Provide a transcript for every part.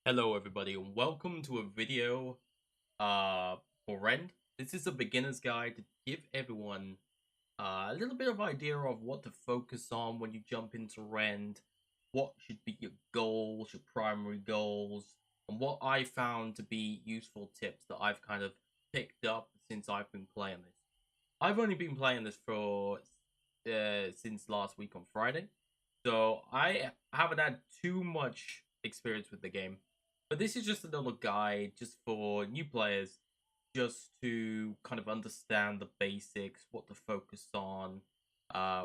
Hello everybody and welcome to a video for Rend. This is a beginner's guide to give everyone a little bit of idea of what to focus on when you jump into Rend, what should be your goals, your primary goals, and what I found to be useful tips that I've kind of picked up since I've been playing this. I've only been playing this for since last week on Friday, so I haven't had too much experience with the game. But this is just a little guide just for new players, just to kind of understand the basics, what to focus on,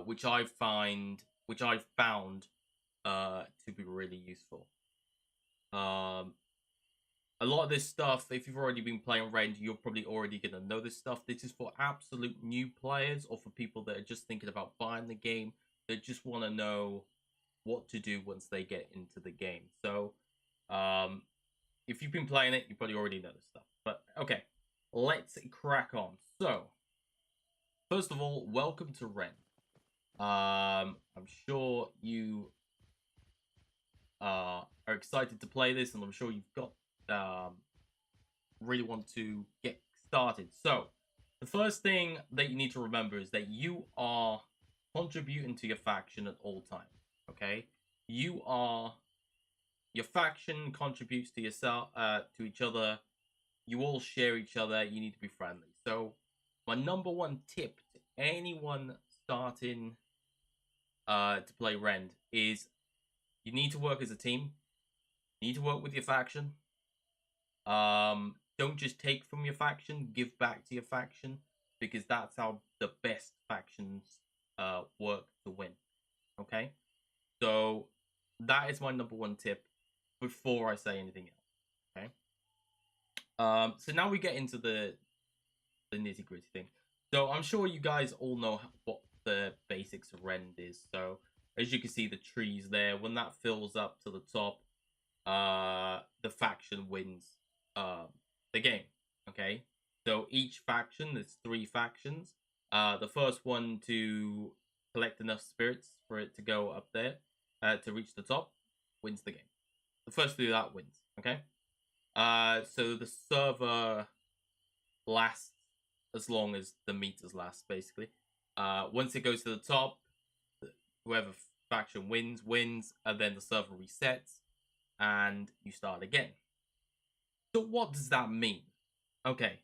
which I found to be really useful. Um, a lot of this stuff, if you've already been playing Rend, you're probably already going to know this stuff. This is for absolute new players or for people that are just thinking about buying the game, that just want to know what to do once they get into the game. So, if you've been playing it, you probably already know this stuff. But okay, let's crack on. So, first of all, welcome to Rend. I'm sure you are excited to play this, and I'm sure you've got really want to get started. So, the first thing that you need to remember is that you are contributing to your faction at all times. Okay, your faction contributes to yourself, to each other. You all share each other. You need to be friendly. So, my number one tip to anyone starting to play Rend is you need to work as a team. You need to work with your faction. Don't just take from your faction, give back to your faction, because that's how the best factions work to win. Okay, so that is my number one tip before I say anything else. Okay. So now we get into the nitty gritty thing. So I'm sure you guys all know what the basics of Rend is. So as you can see, the trees there, when that fills up to the top, the faction wins the game. Okay, so each faction, there's 3 factions. The first one to collect enough spirits for it to go up there, to reach the top, wins the game. The first to do that wins. Okay. So the server lasts as long as the meters last, basically. Once it goes to the top, whoever faction wins, and then the server resets, and you start again. So what does that mean? Okay,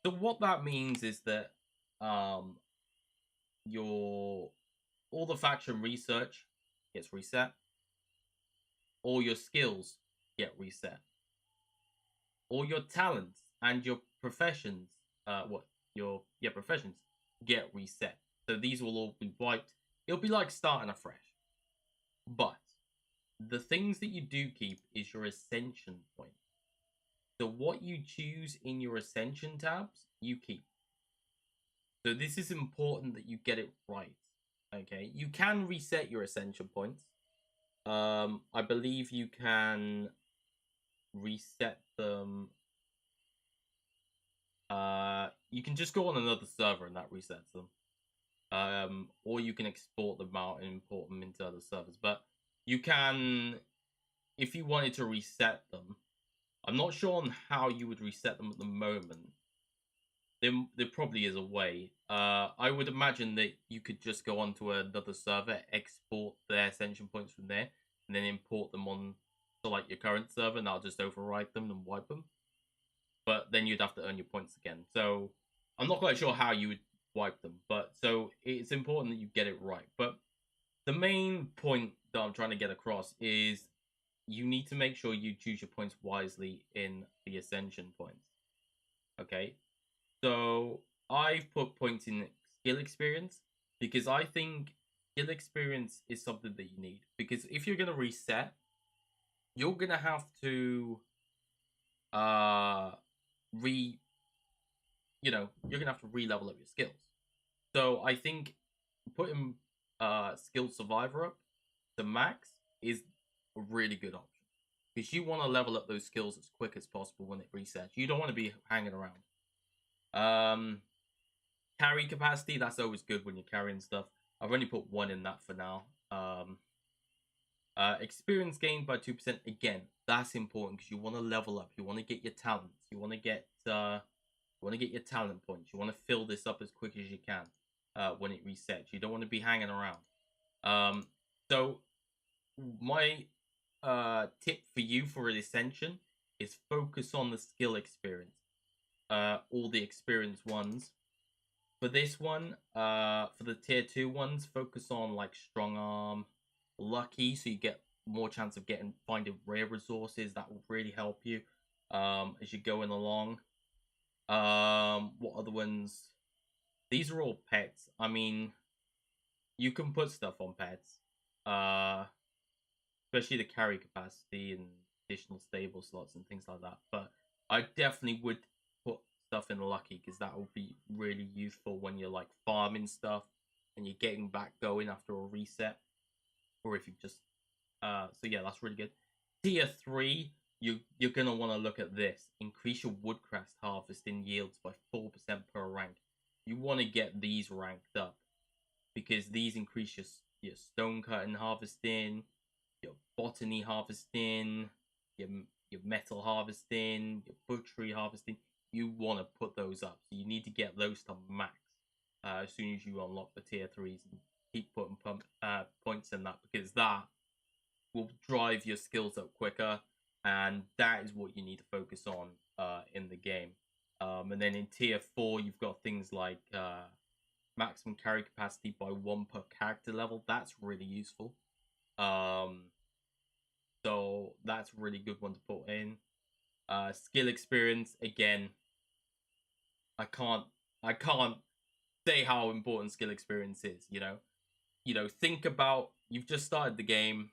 so what that means is that your all the faction research gets reset, all your skills get reset, all your talents and your professions, professions get reset. So these will all be wiped. It'll be like starting afresh. But the things that you do keep is your ascension points. So what you choose in your ascension tabs, you keep. So this is important that you get it right. Okay, you can reset your ascension points. I believe you can reset them. You can just go on another server and that resets them. Or you can export them out and import them into other servers. But you can, if you wanted to reset them, I'm not sure on how you would reset them at the moment. There probably is a way. I would imagine that you could just go onto another server, export their ascension points from there, and then import them on to like your current server, and I'll just overwrite them and wipe them. But then you'd have to earn your points again. So I'm not quite sure how you would wipe them, but so it's important that you get it right. But the main point that I'm trying to get across is you need to make sure you choose your points wisely in the ascension points. Okay, so I've put points in skill experience because I think skill experience is something that you need, because if you're gonna reset, you're gonna have to uh re you're gonna have to re-level up your skills. So I think putting skilled survivor up to max is a really good option, because you want to level up those skills as quick as possible when it resets. You don't want to be hanging around. Carry capacity, that's always good when you're carrying stuff. I've only put 1 in that for now. Experience gained by 2%. Again, that's important because you want to level up. You want to get your talents. You want to get your talent points. You want to fill this up as quick as you can when it resets. You don't want to be hanging around. So my tip for you for Ascension is focus on the skill experience. All the experience ones. For this one, for the tier 2 ones, focus on like strong arm, lucky, so you get more chance of finding rare resources. That will really help you as you're going along. What other ones? These are all pets. I mean, you can put stuff on pets. Especially the carry capacity and additional stable slots and things like that. But I definitely would put stuff in lucky because that will be really useful when you're like farming stuff and you're getting back going after a reset, or if you just so yeah, that's really good. Tier 3, you're gonna want to look at this. Increase your woodcraft harvesting yields by 4% per rank. You want to get these ranked up because these increase your stone cutting harvesting, your botany harvesting, your metal harvesting, your butchery harvesting. You want to put those up. So you need to get those to max as soon as you unlock the tier 3s and keep putting points in that, because that will drive your skills up quicker, and that is what you need to focus on in the game. And then in tier 4, you've got things like maximum carry capacity by 1 per character level. That's really useful. So that's a really good one to put in. Skill experience, again, I can't say how important skill experience is, think about, you've just started the game,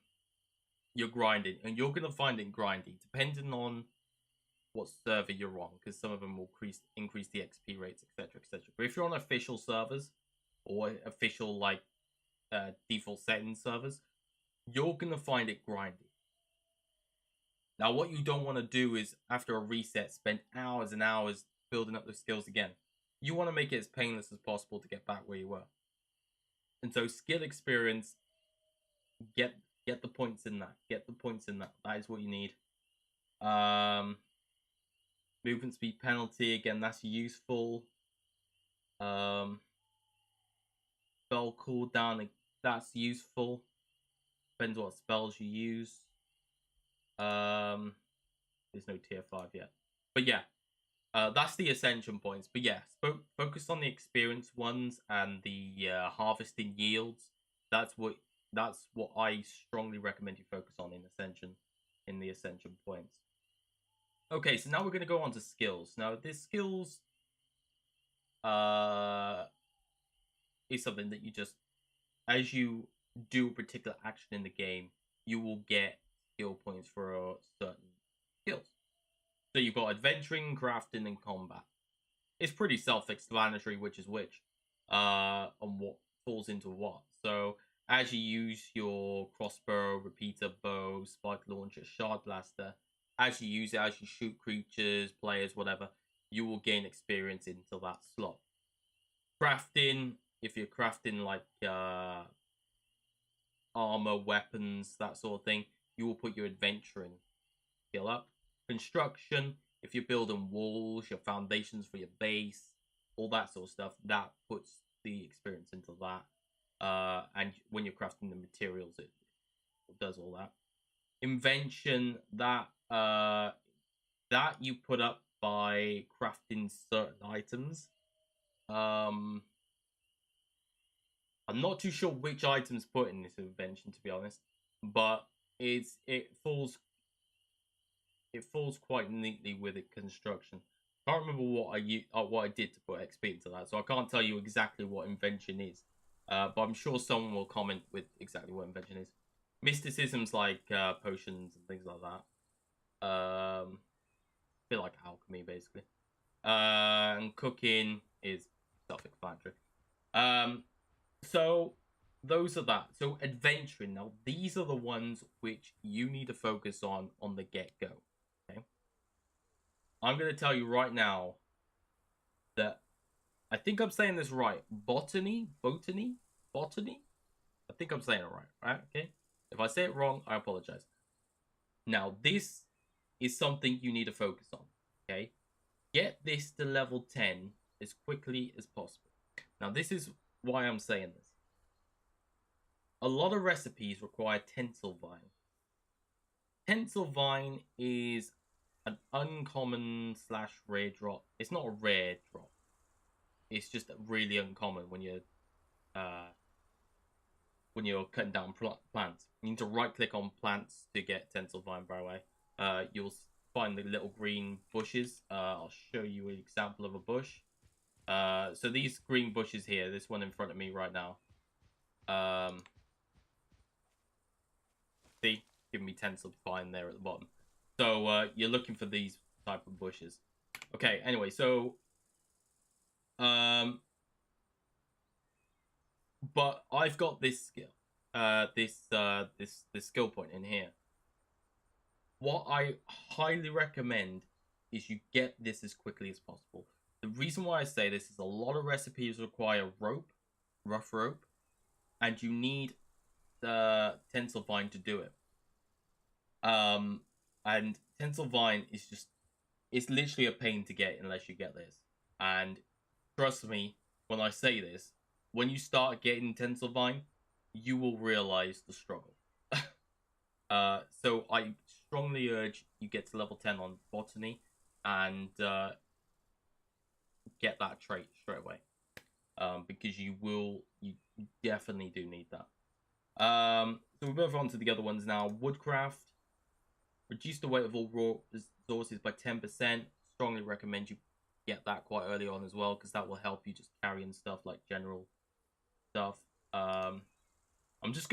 you're grinding, and you're gonna find it grindy, depending on what server you're on, because some of them will increase the XP rates, etc., etc. But if you're on official servers or official like default settings servers, you're gonna find it grindy. Now, what you don't want to do is, after a reset, spend hours and hours building up those skills again. You want to make it as painless as possible to get back where you were. And so, skill experience, get the points in that. Get the points in that. That is what you need. Movement speed penalty, again, that's useful. Spell cooldown, that's useful. Depends what spells you use. There's no tier 5 yet. But yeah, that's the ascension points. But yeah, focus on the experience ones and the harvesting yields. That's what I strongly recommend you focus on in the ascension points. Okay, so now we're going to go on to skills. Now, this skills is something that you just, as you do a particular action in the game, you will get skill points for certain skills. So you've got adventuring, crafting, and combat. It's pretty self-explanatory which is which, on what falls into what. So as you use your crossbow, repeater bow, spike launcher, shard blaster, as you use it, as you shoot creatures, players, whatever, you will gain experience into that slot. Crafting, if you're crafting like armor, weapons, that sort of thing, you will put your adventuring skill up. Construction, if you're building walls, your foundations for your base, all that sort of stuff, that puts the experience into that. And when you're crafting the materials, it does all that. Invention, that you put up by crafting certain items. I'm not too sure which items put in this invention, to be honest, but it falls quite neatly with it. Construction. Can't remember what I did to put XP into that, so I can't tell you exactly what invention is. But I'm sure someone will comment with exactly what invention is. Mysticism's like potions and things like that. A bit like alchemy, basically. And cooking is self-explanatory. So those are that. So adventuring. Now, these are the ones which you need to focus on the get-go. Okay. I'm going to tell you right now that I think I'm saying this right. Botany. I think I'm saying it right. Okay. If I say it wrong, I apologize. Now, this is something you need to focus on. Okay, get this to level 10 as quickly as possible. Now, this is why I'm saying this. A lot of recipes require Tinsel Vine. Tinsel Vine is an uncommon / rare drop. It's not a rare drop. It's just really uncommon uh, when you're cutting down plants. You need to right click on plants to get Tinsel Vine, by the way. You'll find the little green bushes. I'll show you an example of a bush. So these green bushes here, this one in front of me right now. See, giving me Tinsel Vine there at the bottom. So you're looking for these type of bushes. Okay, anyway, so but I've got this skill, this skill point in here. What I highly recommend is you get this as quickly as possible. The reason why I say this is a lot of recipes require rope, rough rope, and you need the Tinsel Vine to do it. And Tinsel Vine is just, it's literally a pain to get unless you get this. And trust me when I say this, when you start getting Tinsel Vine, you will realize the struggle. So I strongly urge you get to level 10 on botany and get that trait straight away. Because you definitely do need that. So we move on to the other ones now. Woodcraft. Reduce the weight of all raw resources by 10%. Strongly recommend you get that quite early on as well, because that will help you just carrying stuff like general stuff. I'm just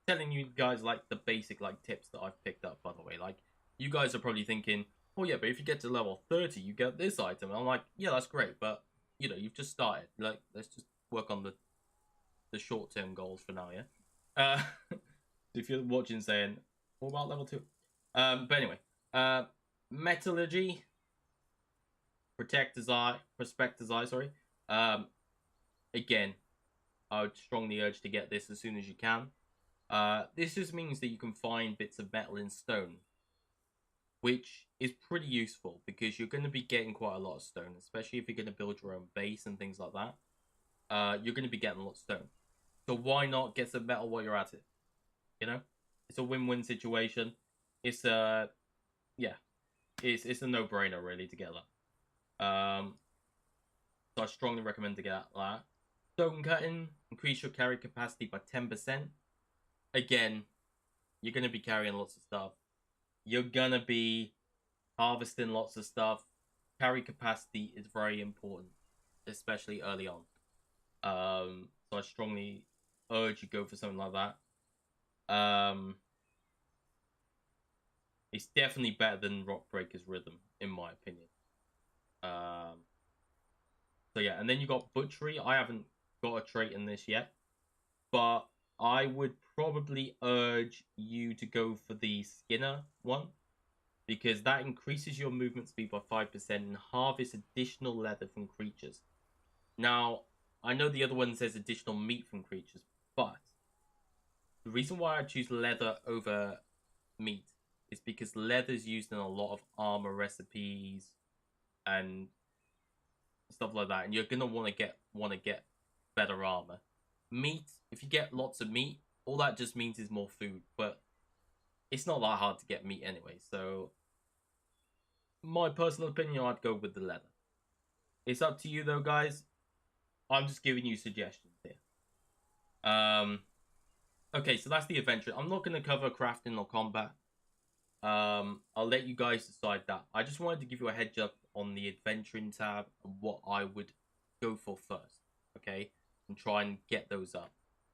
telling you guys like the basic like tips that I've picked up, by the way. Like, you guys are probably thinking, oh yeah, but if you get to level 30 you get this item, and I'm like, yeah, that's great, but you know, you've just started. Like, let's just work on the short-term goals for now. Yeah. If you're watching saying, what about level 2? But anyway, metallurgy, prospector's eye, sorry. Again, I would strongly urge to get this as soon as you can. This just means that you can find bits of metal in stone, which is pretty useful because you're going to be getting quite a lot of stone, especially if you're going to build your own base and things like that. You're going to be getting a lot of stone. So why not get some metal while you're at it? You know, it's a win-win situation. It's a it's a no-brainer really to get that. So I strongly recommend to get that. Stone cutting, increase your carry capacity by 10%. Again, you're gonna be carrying lots of stuff. You're gonna be harvesting lots of stuff. Carry capacity is very important, especially early on. So I strongly urge you go for something like that. It's definitely better than Rockbreaker's Rhythm, in my opinion. So yeah, and then you got Butchery. I haven't got a trait in this yet, but I would probably urge you to go for the Skinner one, because that increases your movement speed by 5% and harvests additional leather from creatures. Now, I know the other one says additional meat from creatures, but the reason why I choose leather over meat is because leather is used in a lot of armor recipes and stuff like that, and you're gonna want to get better armor. Meat, if you get lots of meat, all that just means is more food, but it's not that hard to get meat anyway. So, my personal opinion, I'd go with the leather. It's up to you though, guys. I'm just giving you suggestions here. Okay, so that's the adventure. I'm not going to cover crafting or combat. I'll let you guys decide that. I just wanted to give you a heads up on the adventuring tab and what I would go for first, okay? And try and get those up.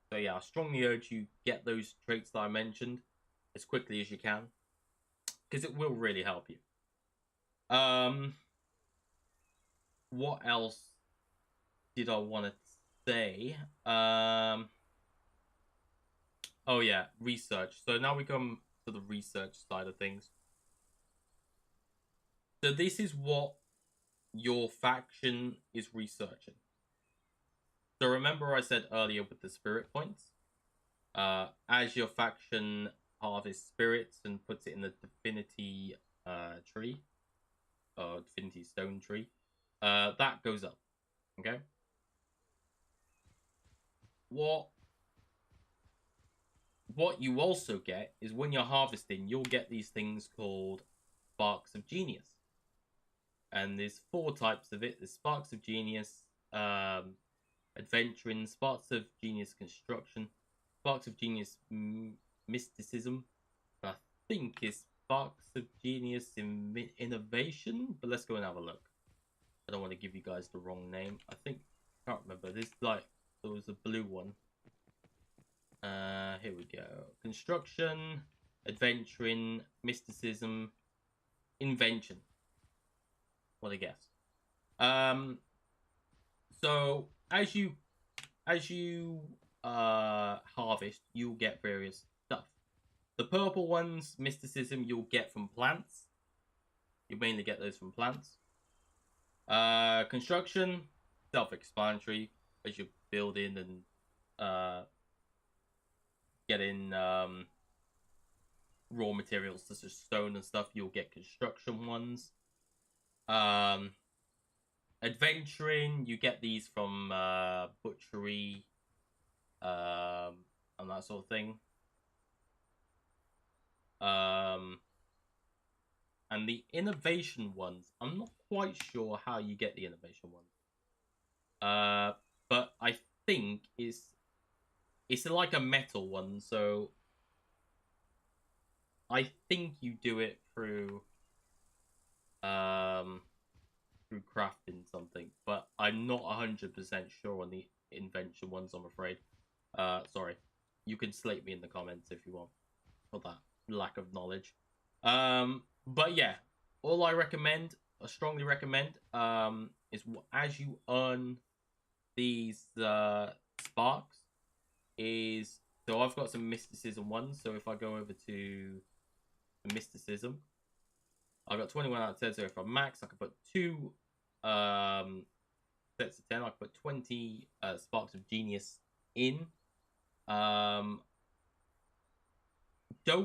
So yeah, I strongly urge you get those traits that I mentioned as quickly as you can, because it will really help you. What else did I want to say? Oh yeah, research. So now we come to the research side of things. So this is what your faction is researching. So remember I said earlier with the spirit points? As your faction harvests spirits and puts it in the divinity tree, or divinity stone tree, that goes up. Okay. What you also get is when you're harvesting, you'll get these things called sparks of genius, and there's 4 types of it. There's sparks of genius, adventuring, sparks of genius construction, sparks of genius mysticism. I think it's sparks of genius innovation, but let's go and have a look. I don't want to give you guys the wrong name. I think I can't remember. There was a blue one. Here we go. Construction, adventuring, mysticism, invention. What a guess. So as you harvest, you'll get various stuff. The purple ones, mysticism, you'll get from plants. You mainly get those from plants. Construction, self-explanatory, as you're building and getting raw materials such as stone and stuff, you'll get construction ones. Adventuring, you get these from butchery and that sort of thing. And the innovation ones, I'm not quite sure how you get the innovation ones. But I think it's like a metal one, so I think you do it through crafting something, but I'm not 100% sure on the invention ones, I'm afraid. Sorry. You can slate me in the comments if you want for that lack of knowledge. But yeah, all I strongly recommend, is as you earn these sparks, is so I've got some mysticism ones. So if I go over to the mysticism, I've got 21 out of 10. So if I max, I can put 2 sets of 10. I can put 20 sparks of genius in. Don't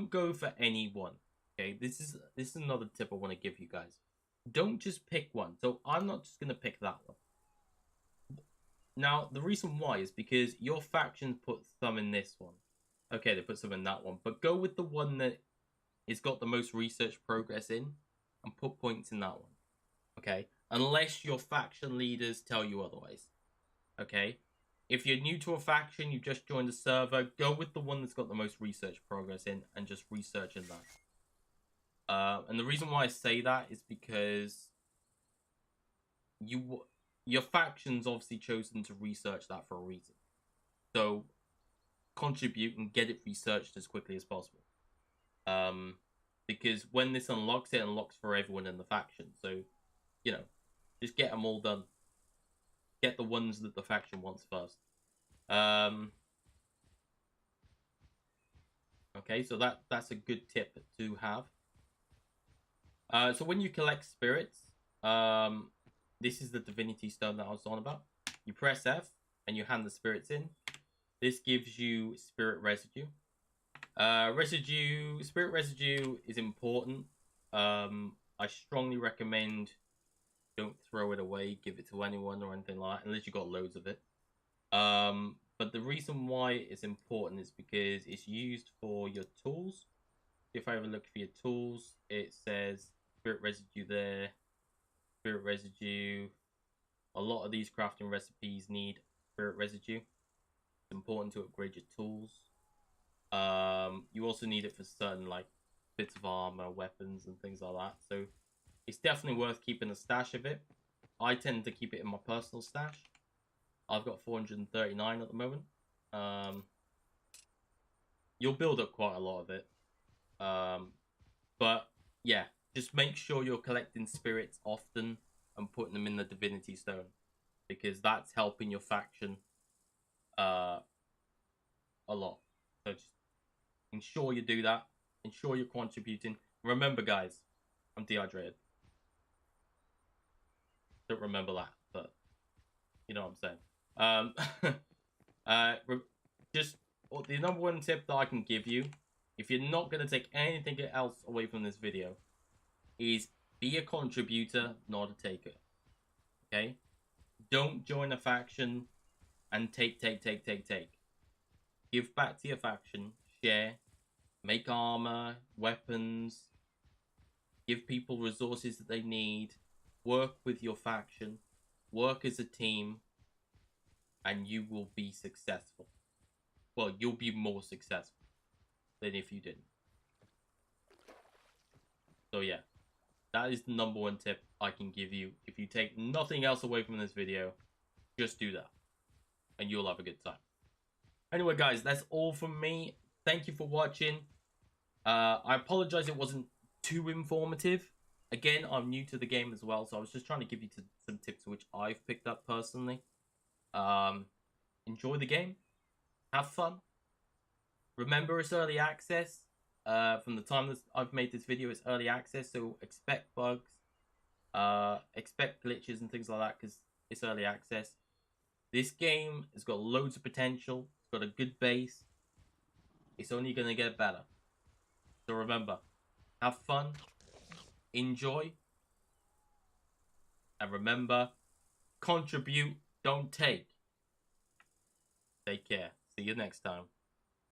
go for any one. Okay, this is another tip I want to give you guys. Don't just pick one. So I'm not just gonna pick that one. Now the reason why is because your faction put some in this one. Okay, they put some in that one, but go with the one that has got the most research progress in, and put points in that one. Okay, unless your faction leaders tell you otherwise. Okay, if you're new to a faction, you just joined the server, go with the one that's got the most research progress in and just research in that. And the reason why I say that is because your faction's obviously chosen to research that for a reason. So contribute and get it researched as quickly as possible. Because when this unlocks, it unlocks for everyone in the faction. So, just get them all done. Get the ones that the faction wants first. Okay, so that's a good tip to have. So when you collect spirits, this is the divinity stone that I was on about. You press F and you hand the spirits in. This gives you spirit residue. Spirit residue is important. I strongly recommend don't throw it away, give it to anyone or anything like that, unless you got loads of it. But the reason why it's important is because it's used for your tools. If I have a look for your tools, it says spirit residue there, spirit residue. A lot of these crafting recipes need spirit residue. It's important to upgrade your tools. You also need it for certain bits of armor, weapons, and things like that. So it's definitely worth keeping a stash of it. I tend to keep it in my personal stash. I've got 439 at the moment. You'll build up quite a lot of it. But yeah, just make sure you're collecting spirits often and putting them in the divinity stone, because that's helping your faction a lot. So just ensure you do that. Ensure you're contributing. Remember, guys, I'm dehydrated. Don't remember that, but you know what I'm saying. Just the number one tip that I can give you, if you're not going to take anything else away from this video, is be a contributor, not a taker. Okay? Don't join a faction and take. Give back to your faction, share, make armor, weapons, give people resources that they need, work with your faction, work as a team, and you will be successful. Well, you'll be more successful than if you didn't. So yeah, that is the number one tip I can give you. If you take nothing else away from this video, just do that, and you'll have a good time. Anyway, guys, that's all from me. Thank you for watching. I apologize it wasn't too informative. Again, I'm new to the game as well, so I was just trying to give you some tips which I've picked up personally. Enjoy the game. Have fun. Remember, it's early access. From the time that I've made this video, it's early access, so expect bugs. Expect glitches and things like that, because it's early access. This game has got loads of potential. It's got a good base. It's only going to get better. So remember, have fun, enjoy, and remember, contribute, don't take. Take care. See you next time.